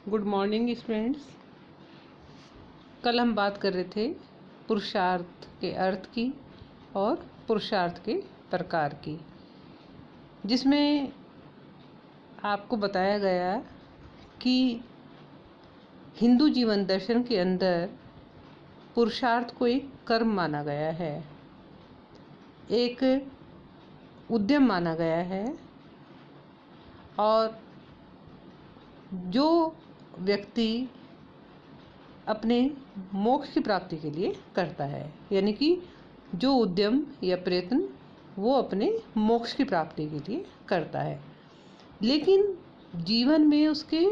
Good morning students. कल हम बात कर रहे थे पुरुषार्थ के अर्थ की और पुरुषार्थ के प्रकार की, जिसमें आपको बताया गया कि हिंदू जीवन दर्शन के अंदर पुरुषार्थ को एक कर्म माना गया है, एक उद्यम माना गया है और जो व्यक्ति अपने मोक्ष की प्राप्ति के लिए करता है, यानी कि जो उद्यम या प्रयत्न वो अपने मोक्ष की प्राप्ति के लिए करता है। लेकिन जीवन में उसके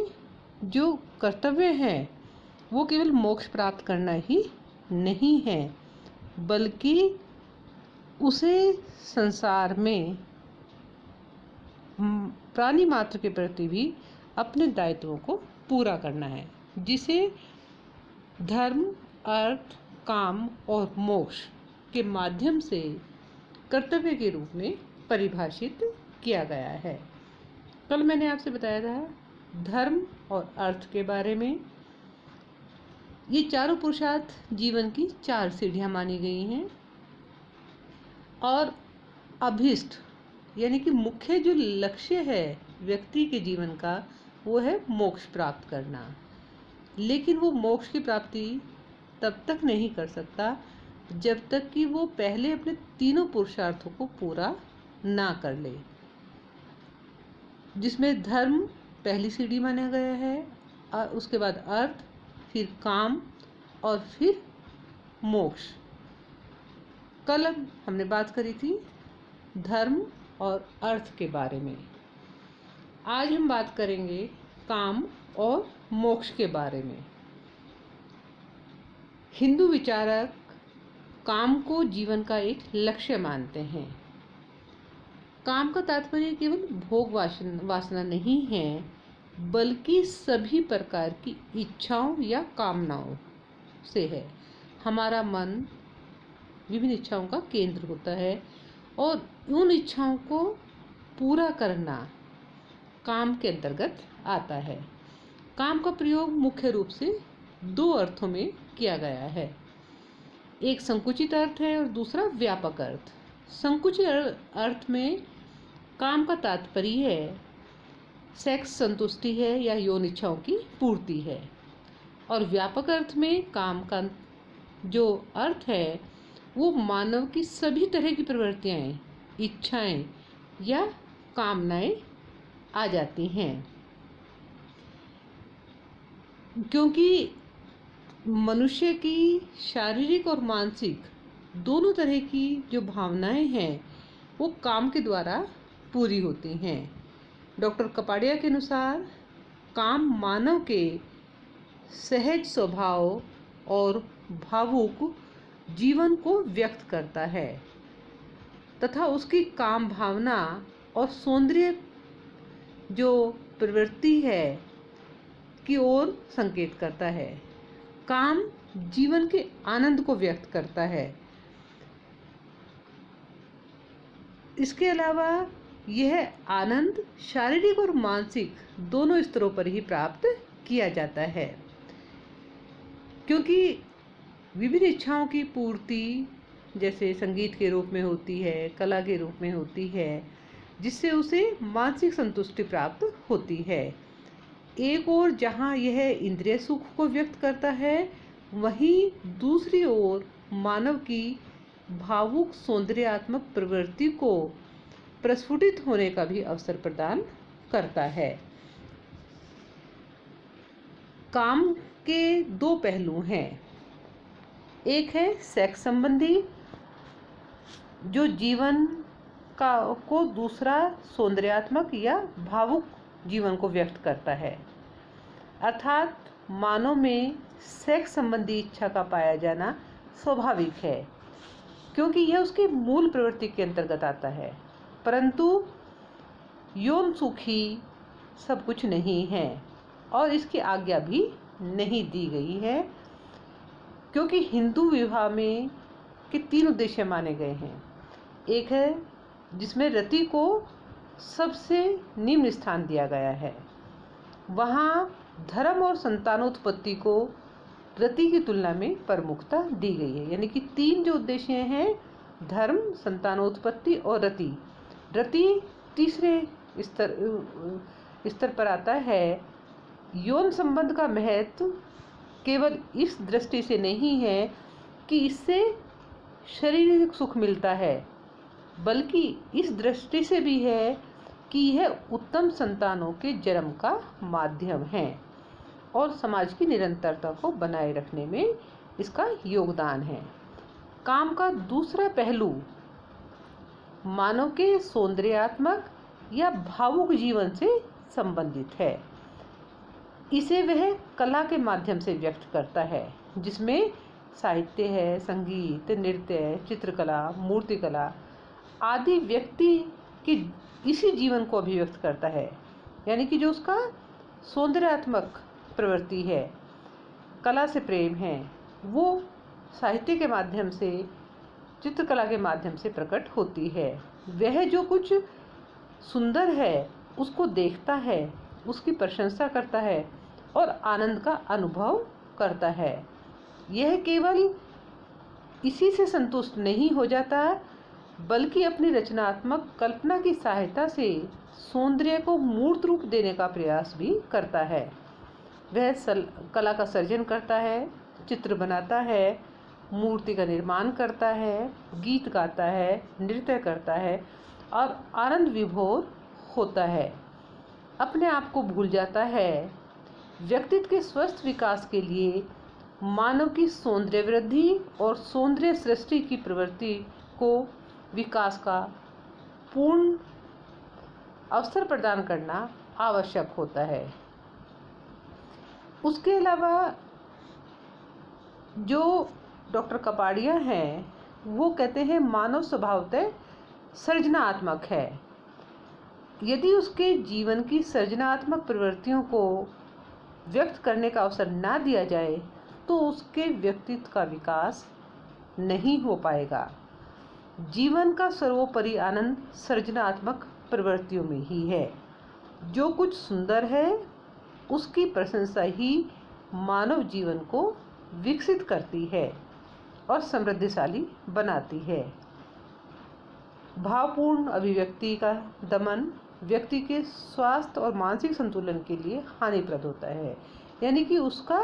जो कर्तव्य हैं वो केवल मोक्ष प्राप्त करना ही नहीं है, बल्कि उसे संसार में प्राणी मात्र के प्रति भी अपने दायित्वों को पूरा करना है, जिसे धर्म, अर्थ, काम और मोक्ष के माध्यम से कर्तव्य के रूप में परिभाषित किया गया है। कल मैंने आपसे बताया था धर्म और अर्थ के बारे में। ये चारों पुरुषार्थ जीवन की 4 सीढ़ियाँ मानी गई हैं और अभिष्ट यानी कि मुख्य जो लक्ष्य है व्यक्ति के जीवन का वो है मोक्ष प्राप्त करना। लेकिन वो मोक्ष की प्राप्ति तब तक नहीं कर सकता जब तक कि वो पहले अपने तीनों पुरुषार्थों को पूरा ना कर ले, जिसमें धर्म पहली सीढ़ी माना गया है और उसके बाद अर्थ, फिर काम और फिर मोक्ष। कल हमने बात करी थी धर्म और अर्थ के बारे में। आज हम बात करेंगे काम और मोक्ष के बारे में। हिंदू विचारक काम को जीवन का एक लक्ष्य मानते हैं। काम का तात्पर्य केवल भोग वासना नहीं है, बल्कि सभी प्रकार की इच्छाओं या कामनाओं से है। हमारा मन विभिन्न इच्छाओं का केंद्र होता है और उन इच्छाओं को पूरा करना काम के अंतर्गत आता है। काम का प्रयोग मुख्य रूप से 2 अर्थों में किया गया है, एक संकुचित अर्थ है और दूसरा व्यापक अर्थ। संकुचित अर्थ में काम का तात्पर्य है सेक्स संतुष्टि है या यौन इच्छाओं की पूर्ति है, और व्यापक अर्थ में काम का जो अर्थ है वो मानव की सभी तरह की प्रवृत्तियाँ, इच्छाएं या कामनाएं आ जाती हैं। क्योंकि मनुष्य की शारीरिक और मानसिक दोनों तरह की जो भावनाएं हैं वो काम के द्वारा पूरी होती हैं। डॉक्टर कपाड़िया के अनुसार काम मानव के सहज स्वभाव और भावुक जीवन को व्यक्त करता है तथा उसकी काम भावना और सौंदर्य जो प्रवृत्ति है की ओर संकेत करता है। काम जीवन के आनंद को व्यक्त करता है। इसके अलावा यह आनंद शारीरिक और मानसिक दोनों स्तरों पर ही प्राप्त किया जाता है, क्योंकि विभिन्न इच्छाओं की पूर्ति जैसे संगीत के रूप में होती है, कला के रूप में होती है, जिससे उसे मानसिक संतुष्टि प्राप्त होती है। एक ओर जहाँ यह इंद्रिय सुख को व्यक्त करता है, वहीं दूसरी ओर मानव की भावुक सौंदर्यात्मक प्रवृत्ति को प्रस्फुटित होने का भी अवसर प्रदान करता है। काम के 2 पहलू हैं, एक है सेक्स संबंधी जो जीवन को दूसरा सौंदर्यात्मक या भावुक जीवन को व्यक्त करता है, अर्थात मानव में सेक्स संबंधी इच्छा का पाया जाना स्वाभाविक है, क्योंकि यह उसकी मूल प्रवृत्ति के अंतर्गत आता है। परंतु यौन सुख ही सब कुछ नहीं है और इसकी आज्ञा भी नहीं दी गई है, क्योंकि हिंदू विवाह में के 3 उद्देश्य माने गए हैं। एक है जिसमें रति को सबसे निम्न स्थान दिया गया है, वहाँ धर्म और संतानोत्पत्ति को रति की तुलना में प्रमुखता दी गई है। यानी कि 3 जो उद्देश्य हैं, धर्म, संतानोत्पत्ति और रति। रति तीसरे स्तर पर आता है। यौन संबंध का महत्व केवल इस दृष्टि से नहीं है कि इससे शारीरिक सुख मिलता है, बल्कि इस दृष्टि से भी है कि यह उत्तम संतानों के जन्म का माध्यम है और समाज की निरंतरता को बनाए रखने में इसका योगदान है। काम का दूसरा पहलू मानव के सौंदर्यात्मक या भावुक जीवन से संबंधित है। इसे वह कला के माध्यम से व्यक्त करता है, जिसमें साहित्य है, संगीत, नृत्य, चित्रकला, मूर्तिकला आदि व्यक्ति के इसी जीवन को अभिव्यक्त करता है। यानी कि जो उसका सौंदर्यात्मक प्रवृत्ति है, कला से प्रेम है, वो साहित्य के माध्यम से, चित्रकला के माध्यम से प्रकट होती है। वह जो कुछ सुंदर है उसको देखता है, उसकी प्रशंसा करता है और आनंद का अनुभव करता है। यह केवल इसी से संतुष्ट नहीं हो जाता, बल्कि अपनी रचनात्मक कल्पना की सहायता से सौंदर्य को मूर्त रूप देने का प्रयास भी करता है। वह कला का सर्जन करता है, चित्र बनाता है, मूर्ति का निर्माण करता है, गीत गाता है, नृत्य करता है और आनंद विभोर होता है। अपने आप को भूल जाता है। व्यक्तित्व के स्वस्थ विकास के लिए मानव की सौंदर्य वृद्धि और सौंदर्य सृष्टि की प्रवृत्ति को विकास का पूर्ण अवसर प्रदान करना आवश्यक होता है। उसके अलावा जो डॉक्टर कपाड़िया हैं, वो कहते हैं मानव स्वभावतः सृजनात्मक है। यदि उसके जीवन की सृजनात्मक प्रवृत्तियों को व्यक्त करने का अवसर ना दिया जाए तो उसके व्यक्तित्व का विकास नहीं हो पाएगा। जीवन का सर्वोपरि आनंद सृजनात्मक प्रवृत्तियों में ही है। जो कुछ सुंदर है उसकी प्रशंसा ही मानव जीवन को विकसित करती है और समृद्धिशाली बनाती है। भावपूर्ण अभिव्यक्ति का दमन व्यक्ति के स्वास्थ्य और मानसिक संतुलन के लिए हानिप्रद होता है। यानी कि उसका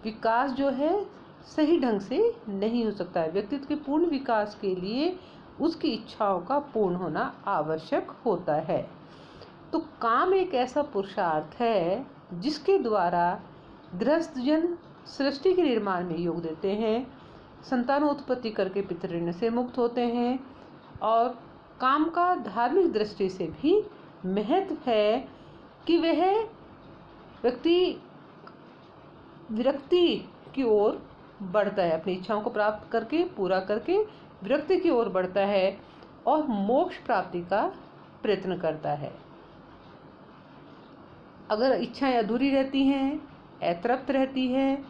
विकास जो है सही ढंग से नहीं हो सकता है। व्यक्तित्व के पूर्ण विकास के लिए उसकी इच्छाओं का पूर्ण होना आवश्यक होता है। तो काम एक ऐसा पुरुषार्थ है जिसके द्वारा गृहस्थजन सृष्टि के निर्माण में योग देते हैं, संतानोत्पत्ति करके पितृऋण से मुक्त होते हैं और काम का धार्मिक दृष्टि से भी महत्व है कि वह व्यक्ति विरक्ति की ओर बढ़ता है, अपनी इच्छाओं को प्राप्त करके पूरा करके विरक्ति की ओर बढ़ता है और मोक्ष प्राप्ति का प्रयत्न करता है। अगर इच्छाएं अधूरी रहती हैं, अतृप्त रहती है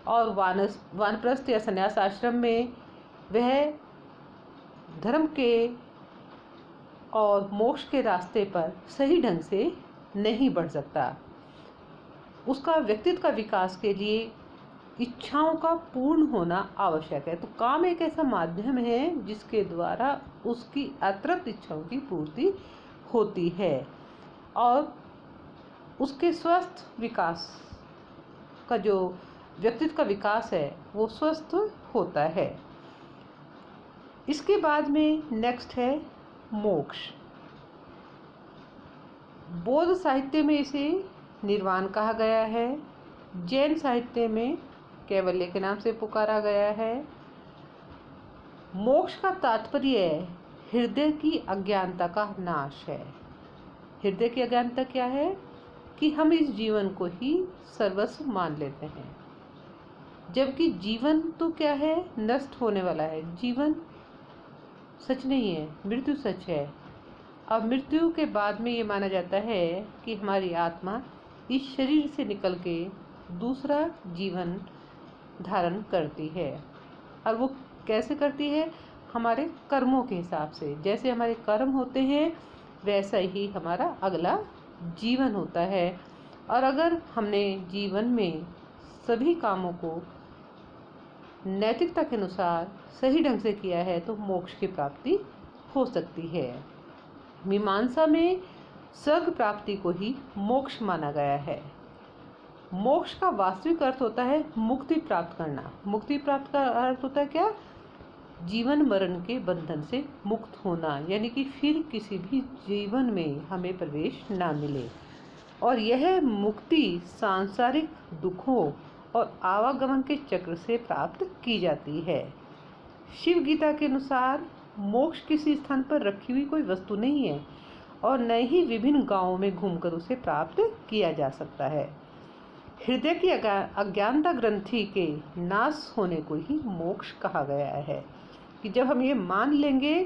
और वानप्रस्थ या संन्यास आश्रम में वह धर्म के और मोक्ष के रास्ते पर सही ढंग से नहीं बढ़ सकता। उसका व्यक्तित्व का विकास के लिए इच्छाओं का पूर्ण होना आवश्यक है। तो काम एक ऐसा माध्यम है जिसके द्वारा उसकी अतृप्त इच्छाओं की पूर्ति होती है और उसके स्वस्थ विकास का जो व्यक्तित्व का विकास है वो स्वस्थ होता है। इसके बाद में नेक्स्ट है मोक्ष। बौद्ध साहित्य में इसे निर्वाण कहा गया है। जैन साहित्य में कैवल्य के नाम से पुकारा गया है। मोक्ष का तात्पर्य हृदय की अज्ञानता का नाश है। हृदय की अज्ञानता क्या है कि हम इस जीवन को ही सर्वस्व मान लेते हैं, जबकि जीवन तो क्या है, नष्ट होने वाला है। जीवन सच नहीं है, मृत्यु सच है। अब मृत्यु के बाद में ये माना जाता है कि हमारी आत्मा इस शरीर से निकल के दूसरा जीवन धारण करती है। और वो कैसे करती है? हमारे कर्मों के हिसाब से। जैसे हमारे कर्म होते हैं वैसा ही हमारा अगला जीवन होता है। और अगर हमने जीवन में सभी कामों को नैतिकता के अनुसार सही ढंग से किया है तो मोक्ष की प्राप्ति हो सकती है। मीमांसा में स्वर्ग प्राप्ति को ही मोक्ष माना गया है। मोक्ष का वास्तविक अर्थ होता है मुक्ति प्राप्त करना। मुक्ति प्राप्त का अर्थ होता है क्या? जीवन मरण के बंधन से मुक्त होना, यानी कि फिर किसी भी जीवन में हमें प्रवेश ना मिले। और यह मुक्ति सांसारिक दुखों और आवागमन के चक्र से प्राप्त की जाती है। शिव गीता के अनुसार मोक्ष किसी स्थान पर रखी हुई कोई वस्तु नहीं है और न ही विभिन्न गांवों में घूमकर उसे प्राप्त किया जा सकता है। हृदय की अज्ञानता ग्रंथि के नाश होने को ही मोक्ष कहा गया है। कि जब हम ये मान लेंगे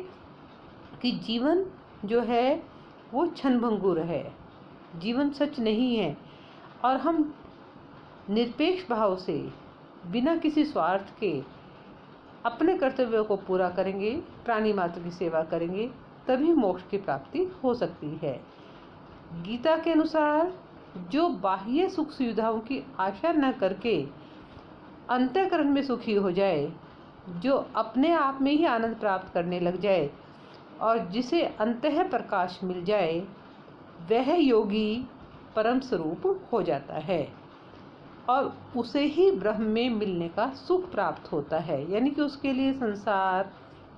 कि जीवन जो है वो क्षणभंगुर है, जीवन सच नहीं है, और हम निरपेक्ष भाव से बिना किसी स्वार्थ के अपने कर्तव्यों को पूरा करेंगे, प्राणी मात्र की सेवा करेंगे, तभी मोक्ष की प्राप्ति हो सकती है। गीता के अनुसार जो बाह्य सुख सुविधाओं की आशा न करके अंतःकरण में सुखी हो जाए, जो अपने आप में ही आनंद प्राप्त करने लग जाए और जिसे अंतः प्रकाश मिल जाए, वह योगी परम स्वरूप हो जाता है और उसे ही ब्रह्म में मिलने का सुख प्राप्त होता है। यानी कि उसके लिए संसार,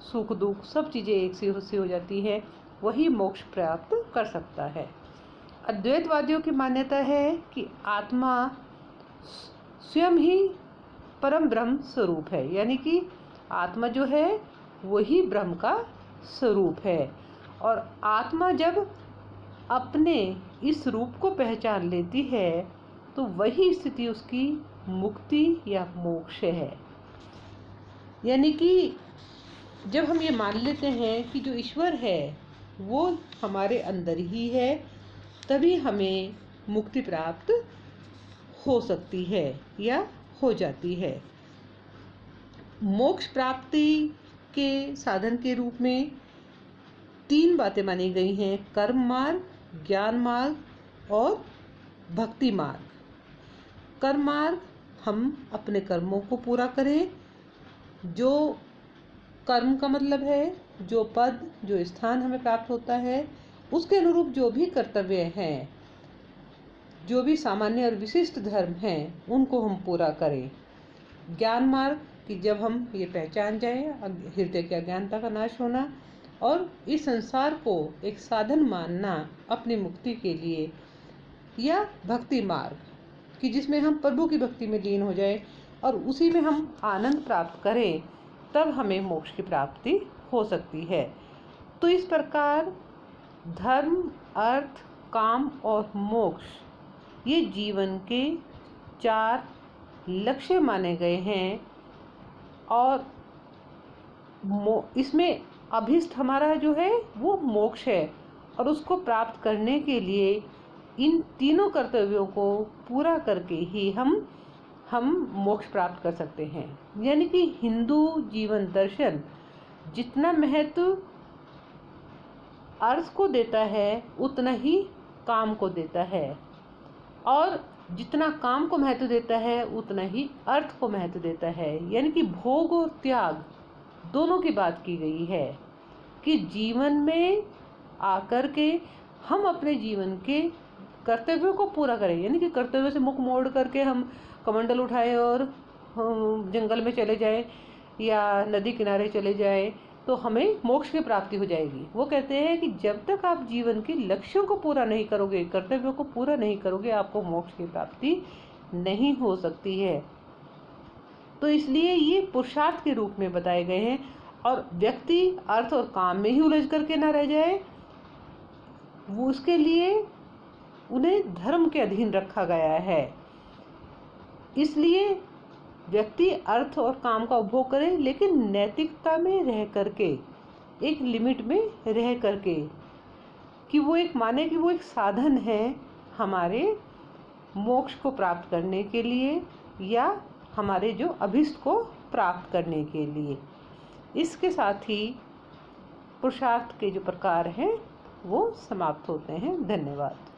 सुख दुख सब चीज़ें एक सी हो जाती है, वही मोक्ष प्राप्त कर सकता है। अद्वैतवादियों की मान्यता है कि आत्मा स्वयं ही परम ब्रह्म स्वरूप है, यानी कि आत्मा जो है वही ब्रह्म का स्वरूप है। और आत्मा जब अपने इस रूप को पहचान लेती है तो वही स्थिति उसकी मुक्ति या मोक्ष है। यानी कि जब हम ये मान लेते हैं कि जो ईश्वर है वो हमारे अंदर ही है, तभी हमें मुक्ति प्राप्त हो सकती है या हो जाती है। मोक्ष प्राप्ति के साधन के रूप में 3 बातें मानी गई हैं: कर्म मार्ग, ज्ञान मार्ग और भक्ति मार्ग। कर्म मार्ग, हम अपने कर्मों को पूरा करें। जो कर्म का मतलब है जो पद, जो स्थान हमें प्राप्त होता है, उसके अनुरूप जो भी कर्तव्य हैं, जो भी सामान्य और विशिष्ट धर्म हैं, उनको हम पूरा करें। ज्ञान मार्ग कि जब हम ये पहचान जाएं, हृदय की अज्ञानता का नाश होना और इस संसार को एक साधन मानना अपनी मुक्ति के लिए। या भक्ति मार्ग कि जिसमें हम प्रभु की भक्ति में लीन हो जाए और उसी में हम आनंद प्राप्त करें, तब हमें मोक्ष की प्राप्ति हो सकती है। तो इस प्रकार धर्म, अर्थ, काम और मोक्ष ये जीवन के 4 लक्ष्य माने गए हैं और इसमें अभीष्ट हमारा जो है वो मोक्ष है और उसको प्राप्त करने के लिए इन तीनों कर्तव्यों को पूरा करके ही हम मोक्ष प्राप्त कर सकते हैं। यानी कि हिंदू जीवन दर्शन जितना महत्व अर्थ को देता है उतना ही काम को देता है, और जितना काम को महत्व देता है उतना ही अर्थ को महत्व देता है। यानी कि भोग और त्याग दोनों की बात की गई है कि जीवन में आकर के हम अपने जीवन के कर्तव्यों को पूरा करें। यानी कि कर्तव्य से मुख मोड़ करके हम कमंडल उठाए और जंगल में चले जाएं या नदी किनारे चले जाएं तो हमें मोक्ष की प्राप्ति हो जाएगी। वो कहते हैं कि जब तक आप जीवन के लक्ष्यों को पूरा नहीं करोगे, कर्तव्यों को पूरा नहीं करोगे, आपको मोक्ष की प्राप्ति नहीं हो सकती है। तो इसलिए ये पुरुषार्थ के रूप में बताए गए हैं और व्यक्ति अर्थ और काम में ही उलझ करके ना रह जाए, वो उसके लिए उन्हें धर्म के अधीन रखा गया है। इसलिए व्यक्ति अर्थ और काम का उपभोग करे, लेकिन नैतिकता में रह करके, एक लिमिट में रह करके, कि वो एक माने कि वो एक साधन है हमारे मोक्ष को प्राप्त करने के लिए या हमारे जो अभीष्ट को प्राप्त करने के लिए। इसके साथ ही पुरुषार्थ के जो प्रकार हैं वो समाप्त होते हैं। धन्यवाद।